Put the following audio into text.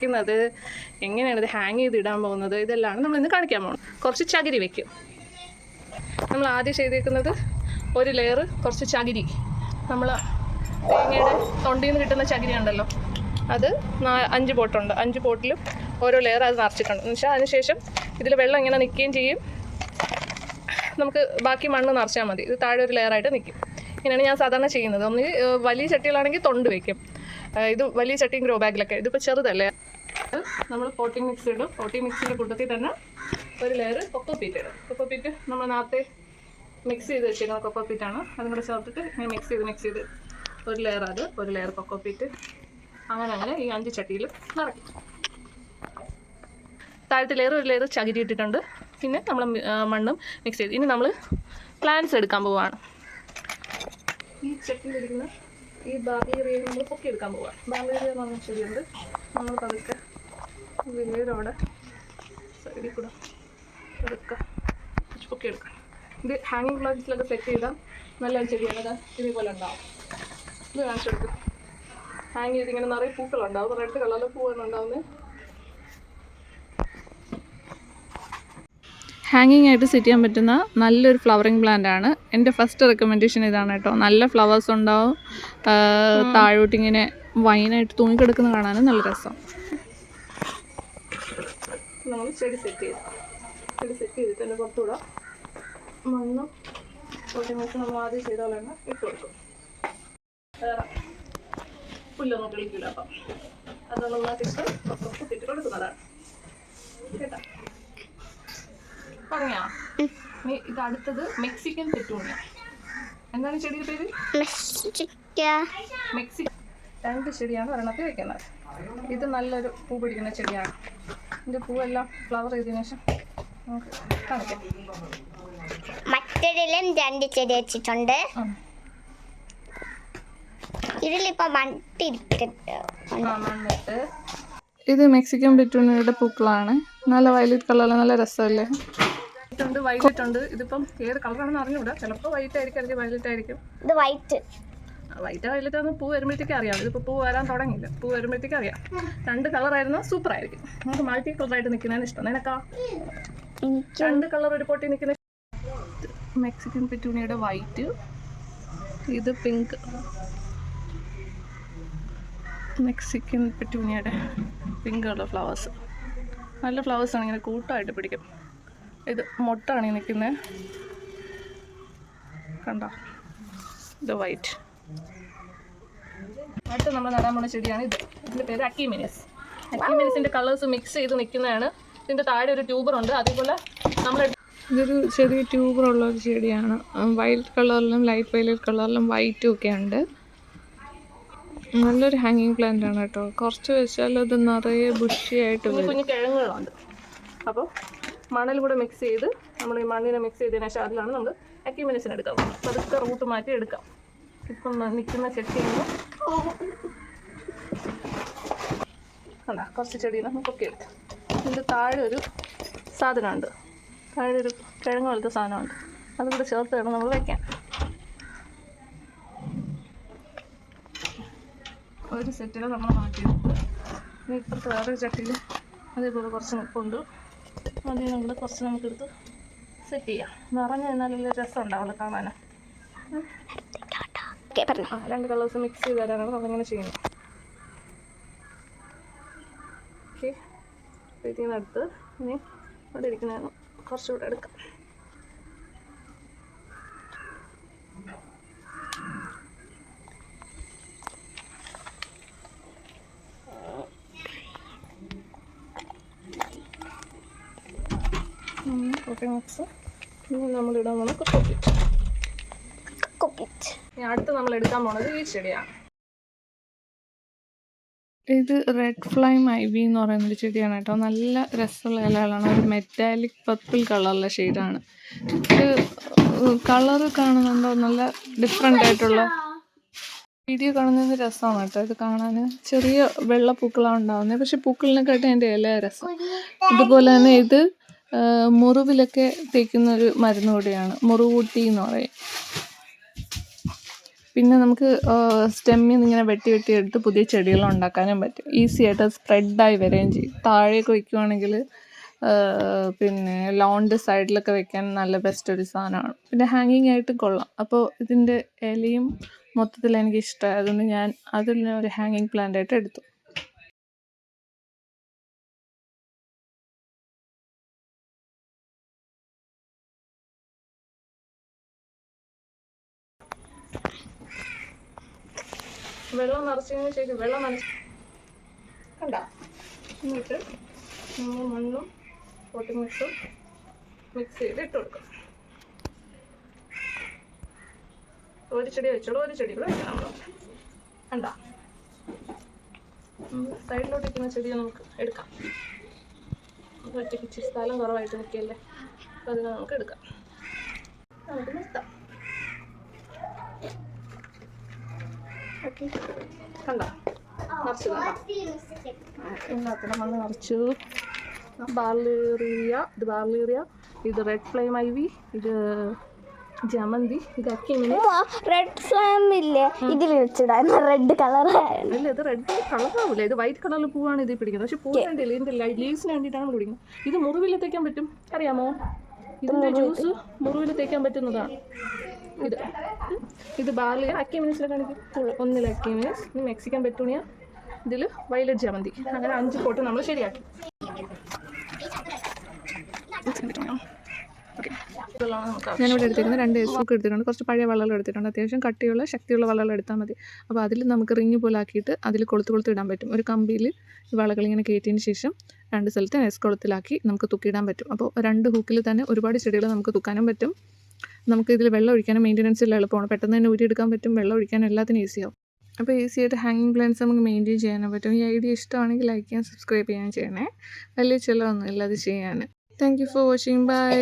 ത് എങ്ങനെയാണ് ഇത് ഹാങ് ചെയ്ത് ഇടാൻ പോകുന്നത് ഇതെല്ലാം നമ്മൾ ഇന്ന് കാണിക്കാൻ പോകുന്നത്. കുറച്ച് ചകിരി വെക്കും. നമ്മൾ ആദ്യം ചെയ്തേക്കുന്നത് ഒരു ലെയർ കുറച്ച് ചകിരി, നമ്മൾ തേങ്ങയുടെ തൊണ്ടിയിൽ നിന്ന് കിട്ടുന്ന ചകിരി ഉണ്ടല്ലോ, അത് 5 പോട്ടുണ്ട്. 5 പോട്ടിലും ഓരോ ലെയർ അത് നിറച്ചിട്ടുണ്ട് എന്ന് വെച്ചാൽ അതിനുശേഷം ഇതിൽ വെള്ളം ഇങ്ങനെ നിൽക്കുകയും ചെയ്യും. നമുക്ക് ബാക്കി മണ്ണ് നിറച്ചാൽ മതി. ഇത് താഴെ ഒരു ലെയറായിട്ട് നിൽക്കും. ഇങ്ങനെയാണ് ഞാൻ സാധാരണ ചെയ്യുന്നത്. ഒന്ന് വലിയ ചട്ടികളാണെങ്കിൽ തൊണ്ട് വയ്ക്കും. ഇത് വലിയ ചട്ടിയും ഗ്രോ ബാഗിലൊക്കെ. ഇതിപ്പോൾ ചെറുതല്ലേ, നമ്മൾ പോട്ടിംഗ് മിക്സ് ഇടും. പോട്ടിംഗ് മിക്സിൻ്റെ കൂട്ടത്തിൽ തന്നെ ഒരു ലെയർ കൊക്കോപീറ്റ് ഇടും. കൊക്കോപീറ്റ് നമ്മൾ നേരത്തെ മിക്സ് ചെയ്ത് വെച്ചിരിക്കുന്ന കൊക്കോപീറ്റാണ്. അതും കൂടെ ചേർത്തിട്ട് ഇങ്ങനെ മിക്സ് ചെയ്ത് ഒരു ലെയർ അത്, ഒരു ലെയർ കൊക്കോപീറ്റ്, അങ്ങനെ ഈ 5 ചട്ടിയിൽ നിറയ്ക്കും. താഴത്തെ ലെയർ ഒരു ലെയർ ചകിരി ഇട്ടിട്ടുണ്ട്. പിന്നെ നമ്മൾ മണ്ണും മിക്സ് ചെയ്ത് ഇനി നമ്മൾ പ്ലാന്റ്സ് എടുക്കാൻ പോവുകയാണ്. ഈ ചട്ടിയിലിരിക്കുന്ന ഈ ബാർബേറിയ നമ്മൾ പൊക്കിയെടുക്കാൻ പോവുക. ബാർബേറിയ എന്ന് പറഞ്ഞ ചെടിയുണ്ട്. നമ്മൾ പതുക്കെ വേരോടെ സൈഡിൽ കൂടെ പതുക്കെ പൊക്കിയെടുക്കാം. ഇത് ഹാങ്ങിങ് പ്ലാന്റ്സിലൊക്കെ സെറ്റ് ചെയ്താൽ നല്ലൊരു ചെടിയാണ്. ഇതേപോലെ ഉണ്ടാവും. ഇത് കാണിച്ചെടുക്കും. ഹാങ് ചെയ്ത് ഇങ്ങനെ നിറയെ പൂക്കളുണ്ടാവും. റെഡ് കളറിൽ പൂവാണ് ഉണ്ടാവുന്നത്. ഹാങ്ങിങ് ആയിട്ട് സെറ്റ് ചെയ്യാൻ പറ്റുന്ന നല്ലൊരു ഫ്ലവറിങ് പ്ലാന്റ് ആണ്. എൻ്റെ ഫസ്റ്റ് റെക്കമെൻഡേഷൻ ഇതാണ് കേട്ടോ. നല്ല ഫ്ലവേഴ്സ് ഉണ്ടാവും. താഴോട്ടിങ്ങനെ വൈനായിട്ട് തൂങ്ങിക്കിടക്കുന്ന കാണാനും നല്ല രസം. നമ്മൾ ചെടി സെറ്റ് ചെയ്തിട്ട് എൻ്റെ പുറത്തുകൂടെ മണ്ണും പൊട്ടിമിക്സ് നമ്മൾ ആദ്യം ചെയ്ത പോലെ തന്നെ ഇട്ട് കൊടുക്കും. വേറെ പുല്ലൊന്നും കളിക്കില്ല. അപ്പം അത് നന്നാക്കിയിട്ട് കുത്തിയിട്ട് കൊടുക്കുന്നതാണ് കേട്ടോ. പറഞ്ഞാ ഇത് അടുത്തത് മെക്സിക്കൻ പെറ്റൂണിയ. എന്താണ് ചെടിയുടെ പേര്? മെക്സിക്കൻ. 2 ചെടിയാണ് ഒരെണ്ണത്തിൽ വെക്കുന്നത്. ഇത് നല്ലൊരു പൂ പിടിക്കുന്ന ചെടിയാണ്. ഇതിൻ്റെ പൂവെല്ലാം ഫ്ലവർ ചെയ്തതിനു ശേഷം നമുക്ക് കാണിക്കാം. മറ്റൊരിലും 2 ചെടി വെച്ചിട്ടുണ്ട്. ഇതിലിപ്പോ മണ്ണിട്ട് ഇത് മെക്സിക്കൻ പെറ്റൂണിയയുടെ പൂക്കളാണ്. നല്ല വയലറ്റ് കളറിൽ നല്ല രസമല്ലേ. വൈലറ്റ് ഉണ്ട്. ഇതിപ്പം ഏത് കളറാണെന്ന് അറിഞ്ഞൂടാ. ചിലപ്പോൾ വൈറ്റ് ആയിരിക്കും, അല്ലെങ്കിൽ വയലറ്റ് ആയിരിക്കും. ഇത് വൈറ്റ് വയലറ്റ് ആണെന്ന് പൂ വരുമ്പോഴത്തേക്ക് അറിയാം. ഇതിപ്പോൾ പൂ വരാൻ തുടങ്ങിയില്ല. പൂ വരുമ്പോഴത്തേക്ക് അറിയാം. 2 കളറായിരുന്നു സൂപ്പർ ആയിരിക്കും. നമുക്ക് മൾട്ടി കളറായിട്ട് നിൽക്കുന്നതാണ് ഇഷ്ടം. നിനക്കാ 2 കളർ ഒരു പൊട്ടി നിൽക്കുന്ന. മെക്സിക്കൻ പെറ്റൂണിയയുടെ വൈറ്റ്, ഇത് പിങ്ക്. മെക്സിക്കൻ പെറ്റൂണിയയുടെ പിങ്ക് കളർ ഫ്ലവേഴ്സ്. നല്ല ഫ്ലവേഴ്സാണ്, ഇങ്ങനെ കൂട്ടമായിട്ട് പിടിക്കും. ഇത് മൊട്ടാണ് ഈ നിൽക്കുന്നത്, കണ്ടോ? ഇത് വൈറ്റ്. അടുത്ത് നമ്മൾ നടാൻ പോകുന്ന ചെടിയാണ് ഇത്. ഇതിൻ്റെ പേര് അക്കിമിനിസ്. അക്കിമിനിസിൻ്റെ കളേഴ്സ് മിക്സ് ചെയ്ത് നിൽക്കുന്നതാണ്. ഇതിൻ്റെ താഴെ ഒരു ട്യൂബറുണ്ട്. അതേപോലെ നമ്മൾ ഇതൊരു ചെറിയ ട്യൂബറുള്ള ഒരു ചെടിയാണ്. വൈലറ്റ് കളറിലും ലൈറ്റ് വയലറ്റ് കളറിലും വൈറ്റും ഒക്കെ ഉണ്ട്. നല്ലൊരു ഹാങ്ങിങ് പ്ലാന്റ് ആണ് കേട്ടോ. കുറച്ച് വെച്ചാൽ അത് നിറയെ ബുഷിയായിട്ട് കുഞ്ഞു കിഴങ്ങുകളുണ്ട്. അപ്പോൾ മണൽ കൂടെ മിക്സ് ചെയ്ത് നമ്മൾ ഈ മണ്ണിനെ മിക്സ് ചെയ്തതിനു ശേഷം അതിലാണ് നമ്മൾ അക്യുമിനേഷൻ എടുക്കാം. പതുക്കെ റൂട്ട് മാറ്റി എടുക്കാം. ഇപ്പം നിൽക്കുന്ന ചെടിയുമ്പോൾ കണ്ടാ കുറച്ച് ചെടിയിൽ നമുക്കൊക്കെ എടുക്കാം. ഇതിൻ്റെ താഴെ ഒരു സാധനമുണ്ട്. താഴെ ഒരു കിഴങ്ങ് പോലത്തെ സാധനമുണ്ട്. അതും കൂടെ ചേർത്ത് വേണം നമ്മൾ വയ്ക്കാൻ. ഒരു സെറ്റിൽ നമ്മൾ മാറ്റി ഇനി ഇപ്പുറത്ത് വേറൊരു ചട്ടിയിൽ അതേപോലെ കുറച്ച് നിൽപ്പുണ്ട്. അതിൽ നമ്മൾ കുറച്ച് നമുക്കെടുത്ത് സെറ്റ് ചെയ്യാം. നിറഞ്ഞു കഴിഞ്ഞാൽ രസം ഉണ്ടാവുള്ളൂ കാണാൻ. 2 കളേഴ്സ് മിക്സ് ചെയ്ത് തരാനാണ് നമ്മളിങ്ങനെ ചെയ്യുന്നത്. ഓക്കെ, ഇതിൽ നിന്ന് എടുത്ത് ഇനി ഇവിടെ ഇരിക്കുന്നതാണ് കുറച്ചുകൂടെ എടുക്കാം. മിക്സ് നമ്മളിടാൻ പോണ കൊക്കോപീറ്റ്. അടുത്ത് നമ്മൾ എടുക്കാൻ പോണത് ഈ ചെടിയാണ്. ഇത് റെഡ് ഫ്ലൈം ഐവി എന്ന് പറയുന്നൊരു ചെടിയാണ് കേട്ടോ. നല്ല രസമുള്ള ഇലകളാണ്. ഒരു മെറ്റാലിക് പർപ്പിൾ കളറിലെ ഷെയ്ഡാണ്. ഇത് കളറ് കാണുന്നുണ്ടോ? നല്ല ഡിഫറെൻ്റ് ആയിട്ടുള്ള വീഡിയോ കാണുന്നത് രസമാണ് കേട്ടോ. ഇത് കാണാൻ ചെറിയ വെള്ള പൂക്കളാണ് ഉണ്ടാകുന്നത്. പക്ഷെ പൂക്കളിനെക്കാട്ടും എൻ്റെ ഇല രസം. അതുപോലെ തന്നെ ഇത് മുറിവിലൊക്കെ തേക്കുന്ന ഒരു മരുന്ന് കൂടിയാണ്. മുറിവൂട്ടി എന്ന് പറയും. പിന്നെ നമുക്ക് സ്റ്റെമ്മിൽ നിന്ന് ഇങ്ങനെ വെട്ടി വെട്ടി എടുത്ത് പുതിയ ചെടികൾ ഉണ്ടാക്കാനും പറ്റും. ഈസി ആയിട്ട് സ്പ്രെഡായി വരികയും ചെയ്യും. താഴെയൊക്കെ വയ്ക്കുവാണെങ്കിൽ പിന്നെ ലോണിൻ്റെ സൈഡിലൊക്കെ വെക്കാൻ നല്ല ബെസ്റ്റ് ഒരു സാധനമാണ്. പിന്നെ ഹാങ്ങിങ് ആയിട്ട് കൊള്ളാം. അപ്പോൾ ഇതിൻ്റെ ഇലയും മൊത്തത്തിൽ എനിക്ക് ഇഷ്ടമായി. അതുകൊണ്ട് ഞാൻ അതിൽ ഒരു ഹാങ്ങിങ് പ്ലാന്റ് ആയിട്ട് എടുത്തു. വെള്ളം നിറച്ചതിന് ശേഷം വെള്ളം നനച്ച് കണ്ട എന്നിട്ട് നമ്മൾ മണ്ണും പോട്ടിംഗ് മിക്സും മിക്സ് ചെയ്ത് ഇട്ട് കൊടുക്കും. ഒരു ചെടി വെച്ചോളൂ, ഒരു ചെടി കൂടെ വെക്കണം നമ്മൾ. കണ്ട സൈഡിലോട്ട് ഇരിക്കുന്ന ചെടിയെ നമുക്ക് എടുക്കാം. ഒറ്റയ്ക്ക് ഇച്ചിരി സ്ഥലം കുറവായിട്ട് നിൽക്കുകയല്ലേ, അപ്പോൾ അതിനെ നമുക്ക് എടുക്കാം. നമുക്ക് നിർത്താം. ഓക്കെ, കണ്ടോ നിറച്ചു എല്ലാത്തിനും മണ്ണ് നിറച്ചു. ബാർലേറിയ, ഇത് ബാർലേറിയ, ഇത് റെഡ് ഫ്ലെയിം ഐവി, ഇത് ജമന്തി, ഇത് അക്കിമിനി. റെഡ് ഫ്ലെയിം ഇല്ലേ ഇതിൽ വെച്ചിടാൻ റെഡ് കളർ. ഇല്ല, ഇത് റെഡ് കളറാവില്ല, ഇത് വൈറ്റ് കളറിൽ പൂവാണ് ഇതിൽ പിടിക്കുന്നത്. പക്ഷെ പൂ വേണ്ടിയില്ല, ഇതിൻ്റെ ലീവ്സിന് വേണ്ടിയിട്ടാണ് നമ്മൾ പിടിക്കുന്നത്. ഇത് മുറിവിൽ തേക്കാൻ പറ്റും, അറിയാമോ? ഇതിൻ്റെ ജ്യൂസ് മുറിവിൽ തേക്കാൻ പറ്റുന്നതാണ്. ഇത് ബാർലി അക്കിമിനിസിനെ കാണിക്കും. ഒന്നിൽ അക്കിമിനിസ്, മെക്സിക്കൻ പെറ്റൂണിയ, ഇതിൽ വയലറ്റ് ജമന്തി. അങ്ങനെ 5 പോട്ട് നമ്മൾ ശരിയാക്കി. ഞാനിവിടെ എടുത്തിരിക്കുന്നത് 2 എസൂക്ക് എടുത്തിട്ടുണ്ട്. കുറച്ച് പഴയ വള്ളകൾ എടുത്തിട്ടുണ്ട്. അത്യാവശ്യം കട്ടിയുള്ള ശക്തിയുള്ള വള്ളകൾ എടുത്താൽ മതി. അപ്പോൾ അതിൽ നമുക്ക് റിങ് പോലെ ആക്കിയിട്ട് അതിൽ കൊളുത്ത് ഇടാൻ പറ്റും. ഒരു കമ്പിയിൽ ഈ വളകൾ ഇങ്ങനെ കയറ്റിയതിന് ശേഷം 2 സ്ഥലത്ത് നെസ് കൊളുത്തിലാക്കി നമുക്ക് തൂക്കിയിടാൻ പറ്റും. അപ്പോൾ 2 ഹൂക്കിൽ തന്നെ ഒരുപാട് ചെടികൾ നമുക്ക് തൂക്കാനും പറ്റും. നമുക്ക് ഇതിൽ വെള്ളം ഒഴിക്കാനും മെയിൻ്റനൻസിൽ എളുപ്പമാണ്. പെട്ടെന്ന് തന്നെ ഊരിയെടുക്കാൻ പറ്റും. വെള്ളം ഒഴിക്കാനും എല്ലാത്തിനും ഈസിയാവും. അപ്പോൾ ഈസി ആയിട്ട് ഹാങ്ങിങ് പ്ലാന്റ്സ് നമുക്ക് മെയിൻറ്റെയിൻ ചെയ്യാനും പറ്റും. ഈ ഐഡിയ ഇഷ്ടമാണെങ്കിൽ ലൈക്ക് ചെയ്യാൻ, സബ്സ്ക്രൈബ് ചെയ്യാൻ ചെയ്യണേ. വലിയ ചിലവൊന്നും ഇല്ല അത് ചെയ്യാൻ. Thank you for watching. By.